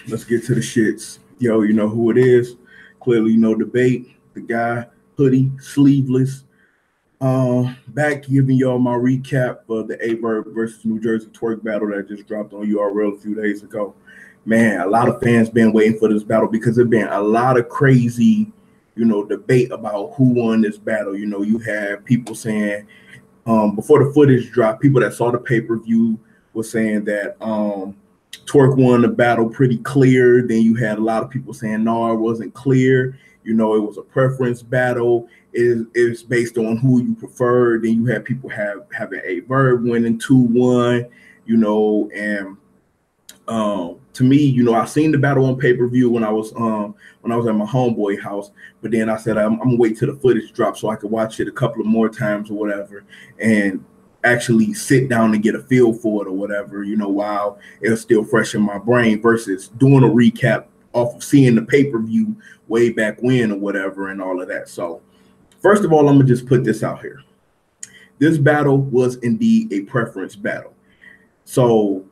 Let's get to the shits. Yo, you know who it is. Clearly, you know debate. The guy, hoodie, sleeveless. Back giving y'all my recap of the Verb versus New Jersey twerk battle that just dropped on URL a few days ago. Man, a lot of fans been waiting for this battle because there's been a lot of crazy, debate about who won this battle. You have people saying before the footage dropped, people that saw the pay-per-view were saying that Twork won the battle pretty clear. Then you had a lot of people saying no, it wasn't clear. It was a preference battle. It's based on who you prefer. Then you have people having a Verb winning 2-1. And to me, I seen the battle on pay-per-view when I was at my homeboy house. But then I said I'm gonna wait till the footage drops so I could watch it a couple of more times or whatever, and actually sit down and get a feel for it or whatever, while it's still fresh in my brain versus doing a recap off of seeing the pay-per-view way back when or whatever and all of that. So first of all, I'm gonna just put this out here. This battle was indeed a preference battle. So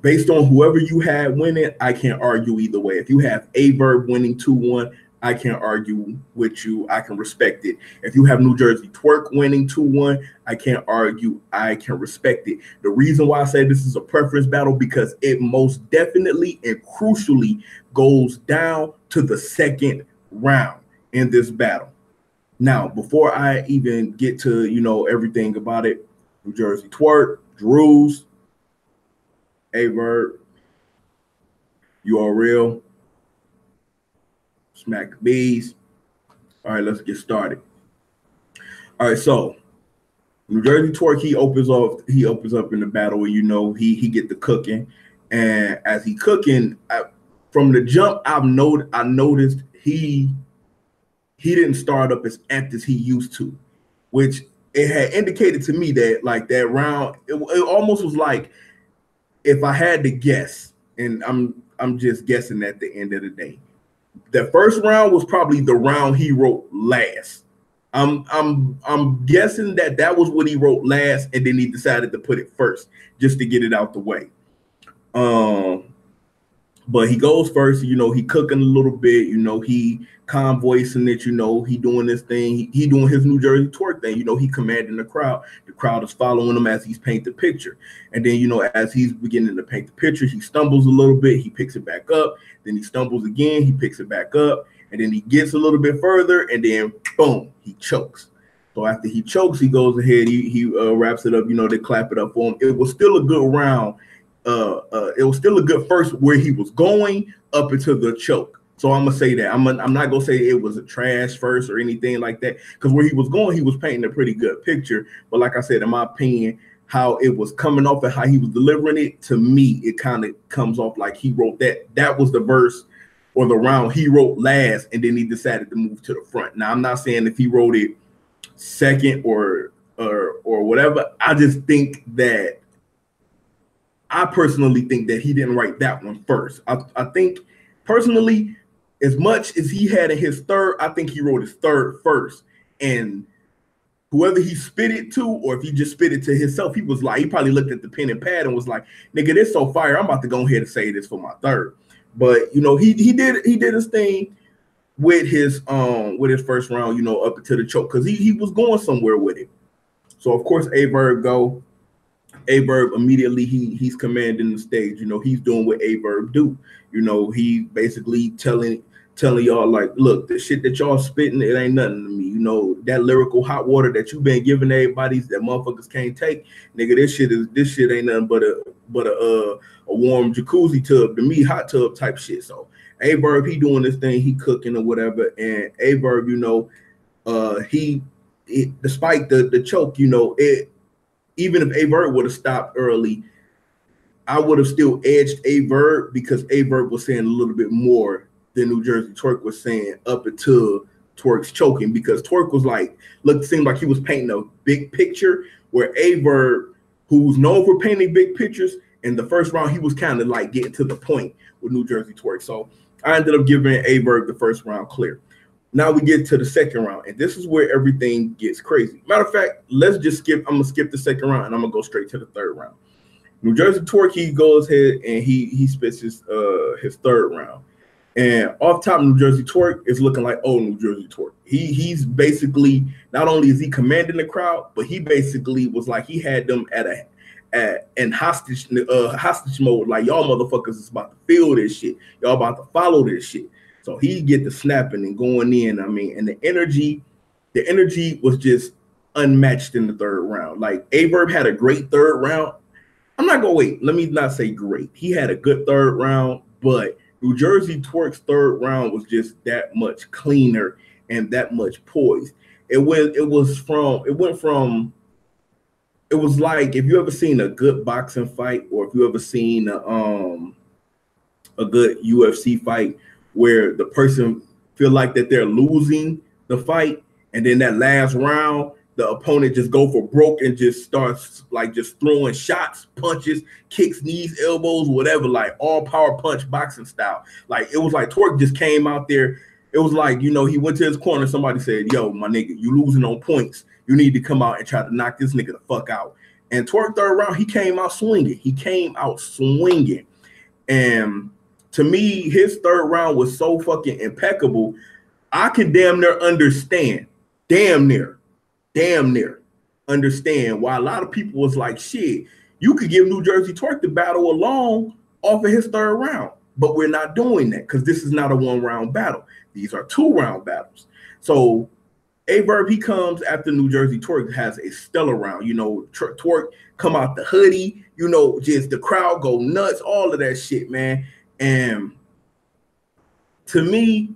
based on whoever you had winning, I can't argue either way. If you have a Verb winning 2-1, I can't argue with you. I can respect it. If you have New Jersey Twork winning 2-1, I can't argue. I can respect it. The reason why I say this is a preference battle because it most definitely and crucially goes down to the second round in this battle. Now, before I even get to, everything about it, New Jersey Twork, Drews, Verb, URL, Smack the Bees. All right, let's get started. All right, so New Jersey Twork, he opens up in the battle, and he get the cooking, and as he cooking, from the jump, I noticed he didn't start up as amped as he used to, which it had indicated to me that like that round, it almost was like, if I had to guess, and I'm just guessing at the end of the day, the first round was probably the round he wrote last. I'm guessing that was what he wrote last, and then he decided to put it first just to get it out the way. But he goes first, he cooking a little bit, he convoicing it, he doing this thing, he doing his New Jersey Twork thing, he commanding the crowd. The crowd is following him as he's painting the picture. And then, as he's beginning to paint the picture, he stumbles a little bit, he picks it back up, then he stumbles again, he picks it back up, and then he gets a little bit further, and then boom, he chokes. So after he chokes, he goes ahead, he wraps it up, they clap it up for him. It was still a good round. It was still a good first where he was going up into the choke. So I'm gonna say that I'm not gonna say it was a trash first or anything like that, because where he was going, he was painting a pretty good picture. But like I said, in my opinion, how it was coming off and how he was delivering it, to me, it kind of comes off like he wrote that was the verse or the round he wrote last, and then he decided to move to the front. Now I'm not saying if he wrote it second or whatever. I personally think that he didn't write that one first. I think personally, as much as he had in his third, I think he wrote his third first. And whoever he spit it to, or if he just spit it to himself, he probably looked at the pen and pad and was like, nigga, this so fire, I'm about to go ahead and say this for my third. But he did his thing with his first round, up into the choke, because he was going somewhere with it. So of course Verb go. Verb immediately he's commanding the stage. He's doing what Verb do. He basically telling y'all like, look, the shit that y'all spitting, it ain't nothing to me. That lyrical hot water that you've been giving everybody that motherfuckers can't take, nigga. This shit ain't nothing but a warm jacuzzi tub to me, hot tub type shit. So Verb, he doing this thing, he cooking or whatever, and Verb, he despite the choke, even if Verb would have stopped early, I would have still edged Verb, because Verb was saying a little bit more than New Jersey Twork was saying up until Twork's choking, because Twork was like, seemed like he was painting a big picture, where Verb, who's known for painting big pictures, in the first round, he was kind of like getting to the point with New Jersey Twork. So I ended up giving Verb the first round clear. Now we get to the second round, and this is where everything gets crazy. Matter of fact, let's just skip. I'm gonna skip the second round, and I'm gonna go straight to the third round. New Jersey Twork, he goes ahead and he spits his third round. And off top, New Jersey Twork is looking like old New Jersey Twork. He's basically, not only is he commanding the crowd, but he basically was like, he had them in hostage mode. Like, y'all motherfuckers is about to feel this shit. Y'all about to follow this shit. So he get the snapping and going in. I mean, and the energy was just unmatched in the third round. Like, Verb had a great third round. I'm not gonna wait. Let me not say great. He had a good third round, but New Jersey Twork's third round was just that much cleaner and that much poised. It was like, if you ever seen a good boxing fight, or if you ever seen a good UFC fight where the person feel like that they're losing the fight, and then that last round the opponent just go for broke and just starts like just throwing shots, punches, kicks, knees, elbows, whatever, like all power punch boxing style. Like, it was like Twork just came out there. It was like, you know, he went to his corner. Somebody said, yo, my nigga, you losing on points. You need to come out and try to knock this nigga the fuck out. And Twork third round, he came out swinging. And to me, his third round was so fucking impeccable. I can damn near understand why a lot of people was like, shit, you could give New Jersey Twork the battle alone off of his third round. But we're not doing that, because this is not a 1-round battle. These are 2-round battles. So Verb, he comes after New Jersey Twork has a stellar round. You know, Twork come out the hoodie, you know, just the crowd go nuts, all of that shit, man. And to me,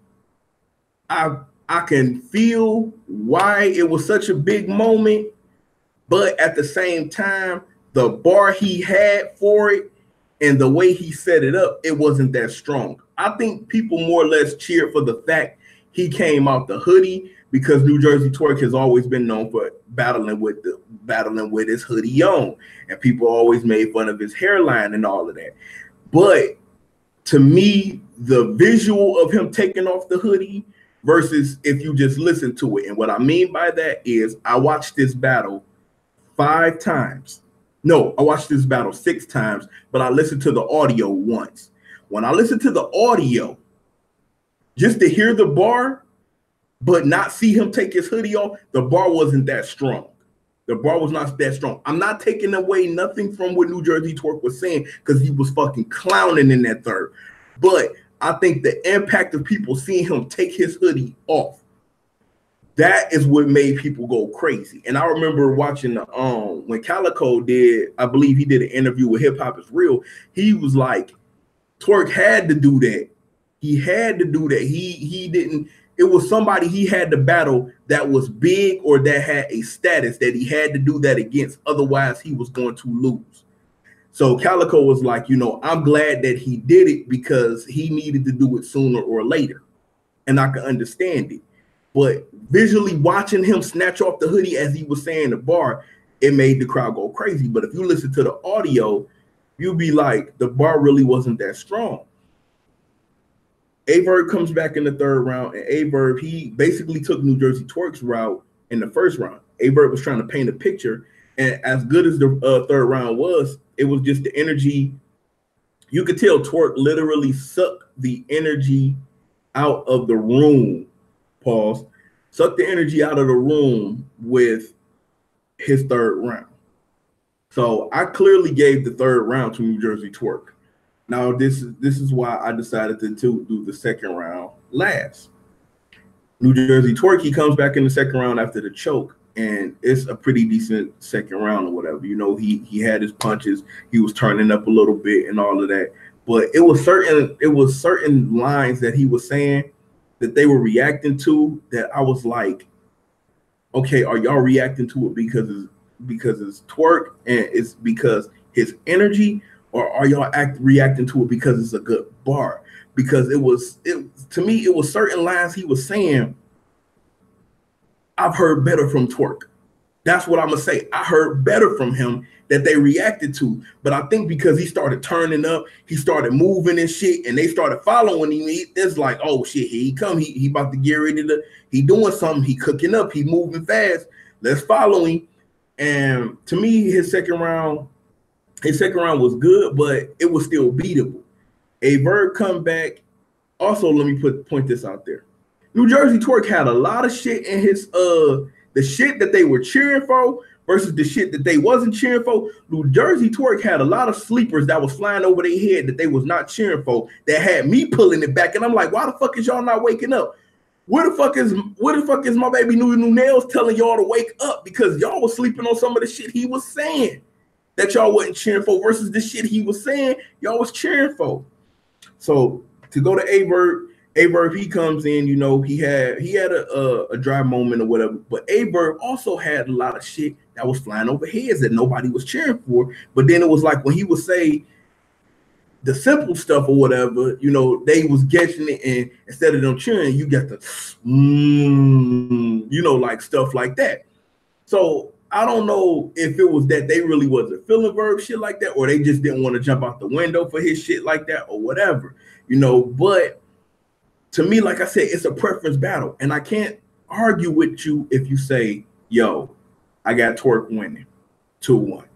I can feel why it was such a big moment, but at the same time, the bar he had for it and the way he set it up, it wasn't that strong. I think people more or less cheered for the fact he came out the hoodie, because New Jersey Twork has always been known for battling with his hoodie on, and people always made fun of his hairline and all of that. But to me, the visual of him taking off the hoodie versus if you just listen to it, and what I mean by that is, I watched this battle 5 times. No, I watched this battle 6 times, but I listened to the audio once. When I listened to the audio, just to hear the bar, but not see him take his hoodie off, the bar wasn't that strong. The bar was not that strong. I'm not taking away nothing from what New Jersey Twork was saying, because he was fucking clowning in that third. But I think the impact of people seeing him take his hoodie off, that is what made people go crazy. And I remember watching when Calico did, I believe he did an interview with Hip Hop Is Real. He was like, Twork had to do that. He had to do that. He didn't. It was somebody he had to battle that was big or that had a status that he had to do that against. Otherwise, he was going to lose. So Calico was like, you know, I'm glad that he did it, because he needed to do it sooner or later. And I can understand it. But visually watching him snatch off the hoodie as he was saying the bar, it made the crowd go crazy. But if you listen to the audio, you'll be like, the bar really wasn't that strong. Verb comes back in the third round, and Verb, he basically took New Jersey Twork's route in the first round. Verb was trying to paint a picture, and as good as the third round was, it was just the energy. You could tell Twork literally sucked the energy out of the room. Pause. Sucked the energy out of the room with his third round. So I clearly gave the third round to New Jersey Twork. Now, this is why I decided to do the second round last. New Jersey Twork, he comes back in the second round after the choke, and it's a pretty decent second round or whatever. You know, he had his punches, he was turning up a little bit and all of that. But it was certain lines that he was saying that they were reacting to that I was like, okay, are y'all reacting to it because it's Twork and it's because his energy? Or are y'all reacting to it because it's a good bar? Because to me, it was certain lines he was saying, I've heard better from Twork. That's what I'm going to say. I heard better from him that they reacted to. But I think because he started turning up, he started moving and shit, and they started following him, it's like, oh shit, here he come. He about to get ready to, he doing something. He cooking up. He moving fast. Let's follow him. And to me, his second round, His second round was good, but it was still beatable. A Verb comeback. Also, let me point this out there. New Jerzey Twork had a lot of shit in his the shit that they were cheering for versus the shit that they wasn't cheering for. New Jerzey Twork had a lot of sleepers that was flying over their head that they was not cheering for, that had me pulling it back. And I'm like, why the fuck is y'all not waking up? Where the fuck is my baby New Nails telling y'all to wake up? Because y'all was sleeping on some of the shit he was saying that y'all wasn't cheering for versus the shit he was saying y'all was cheering for. So to go to Verb, he comes in, you know, he had a dry moment or whatever, but Verb also had a lot of shit that was flying over heads that nobody was cheering for. But then it was like when he would say the simple stuff or whatever, you know, they was getting it, and instead of them cheering, you got the you know, like stuff like that. So I don't know if it was that they really wasn't feeling Verb shit like that, or they just didn't want to jump out the window for his shit like that or whatever, you know. But to me, like I said, it's a preference battle, and I can't argue with you if you say, yo, I got Twork winning 2-1.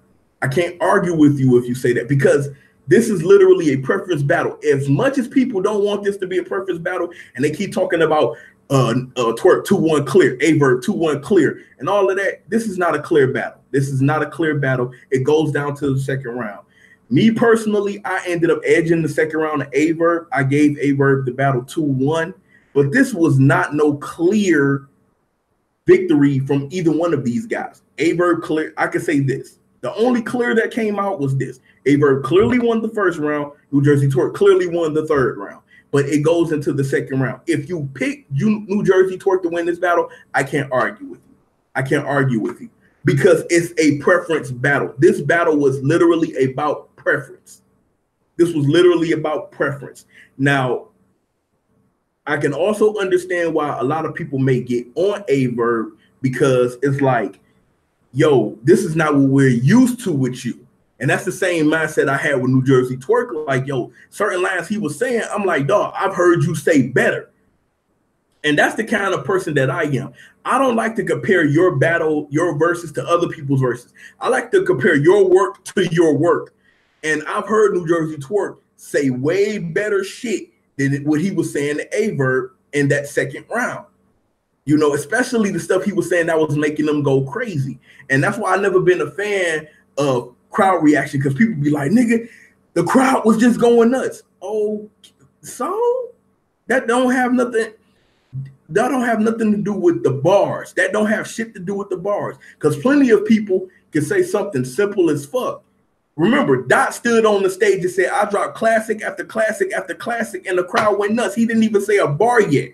I can't argue with you if you say that, because this is literally a preference battle. As much as people don't want this to be a preference battle, and they keep talking about Twork 2-1 clear, Verb 2-1 clear, and all of that, this is not a clear battle. This is not a clear battle. It goes down to the second round. Me personally, I ended up edging the second round to Verb. I gave Verb the battle 2-1, but this was not no clear victory from either one of these guys. Verb clear. I could say this. The only clear that came out was this. Verb clearly won the first round. New Jerzey Twork clearly won the third round. But it goes into the second round. If you pick New Jerzey Twork to win this battle, I can't argue with you. I can't argue with you because it's a preference battle. This battle was literally about preference. This was literally about preference. Now, I can also understand why a lot of people may get on Verb, because it's like, yo, this is not what we're used to with you. And that's the same mindset I had with New Jerzey Twork. Like, yo, certain lines he was saying, I'm like, dog, I've heard you say better. And that's the kind of person that I am. I don't like to compare your battle, your verses to other people's verses. I like to compare your work to your work. And I've heard New Jerzey Twork say way better shit than what he was saying to Verb in that second round. You know, especially the stuff he was saying that was making them go crazy. And that's why I've never been a fan of crowd reaction, because people be like, nigga, the crowd was just going nuts. Oh, so that don't have nothing to do with the bars. That don't have shit to do with the bars, because plenty of people can say something simple as fuck. Remember, Dot stood on the stage and said, I dropped classic after classic after classic, and the crowd went nuts. He didn't even say a bar yet.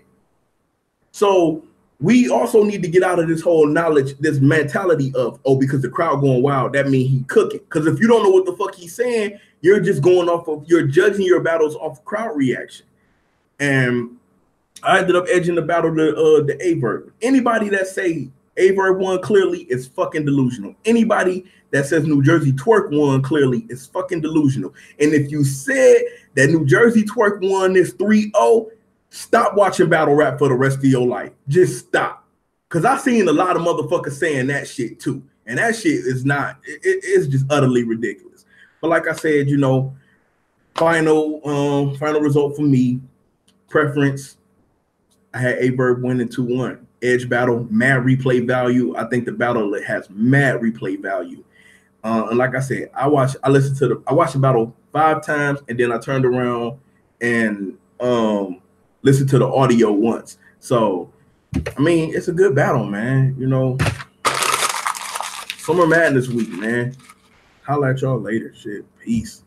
So we also need to get out of this whole knowledge, this mentality of, oh, because the crowd going wild, that means he cooking. Because if you don't know what the fuck he's saying, you're just going off of, you're judging your battles off crowd reaction. And I ended up edging the battle to the Verb. Anybody that say Verb won clearly is fucking delusional. Anybody that says New Jerzey Twork won clearly is fucking delusional. And if you said that New Jerzey Twork won this 3-0, stop watching battle rap for the rest of your life. Just stop. Because I've seen a lot of motherfuckers saying that shit too. And that shit is not, it's just utterly ridiculous. But like I said, you know, final result for me, preference, I had Verb winning 2-1. Edge battle, mad replay value. I think the battle has mad replay value. And like I said, I watched the battle 5 times, and then I turned around and listen to the audio once. So, I mean, it's a good battle, man. You know, Summer Madness week, man. Holla at y'all later. Shit. Peace.